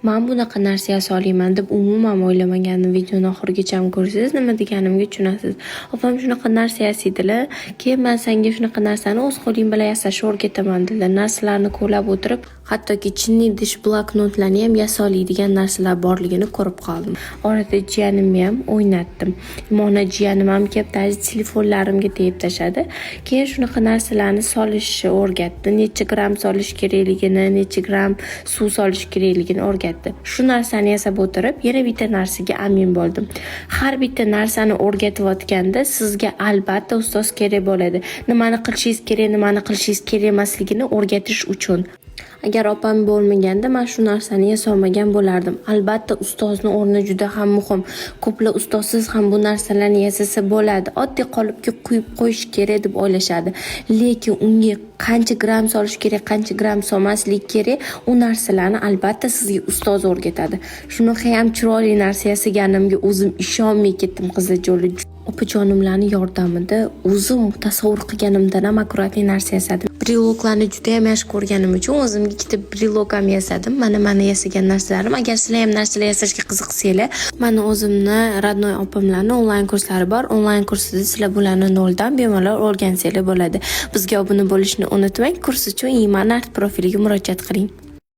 Men bunaqa narsa yasolayman deb umuman o'ylamagandim. Videoni oxirigacha ko'rsangiz nima deganimga tushunasiz. Opam shunaqa narsa yasaydilar, keyin men senga shunaqa narsani o'z qo'ling bilan yasashni o'rgataman dedilar. Narsalarni ko'rib o'tirib, hattoki chinni idish bloknotlarni ham yasolaydigan narsalar borligini ko'rib qoldim. Orada jiyanimni ham o'ynatdim. Mana jiyanim ham kelib telefonlarimga tegib tashadi. Keyin shunaqa narsalarni solishni o'rgatdi. Necha gram solish kerakligini, necha gram suv solish kerakligini o'rgatdi. Shu narsani yasab o'tirib, yana bitta narsaga amin bo'ldim. Har bitta narsani o'rgatayotganda sizga albatta ustoz kerak bo'ladi. Nimani qilishingiz kerak, nimani qilishingiz kerak emasligini o'rgatish uchun. Agar opam bo'lmaganda men shu narsani yasolmagan bo'lardim. Albatta ustozni o'rni juda ham muhim. Ko'plar ustozsiz ham bu narsalarni yasasa bo'ladi. Oddiy qolipga quyib qo'yish kerak deb o'ylashadi. Lekin unga qancha gram solish kerak, qancha gram solmaslik kerak, u narsalarni albatta sizga ustoz o'rgatadi. Shunaqa ham chiroyli narsa yasaganimga o'zim ishonmay ketdim qizlarjo'li. Opajonimlarning yordamida o'zim tasavvur qilganimdan ham akkuratli narsa yasadim. Briloklarni juda ham yaxshi ko'rganim uchun o'zimga ikkita brilok ham yasadim. Mana yasagan narsalarim. Agar sizlar ham narsalar yasashga qiziqsanglar, mana o'zimni radnoy opamlarning onlayn kurslari bor. Onlayn kursida sizlar bularni noldan bemalol o'rgansanglar bo'ladi. Bizga obuna bo'lishni unutmang. Kurs uchun Iman Art profiliga murojaat qiling.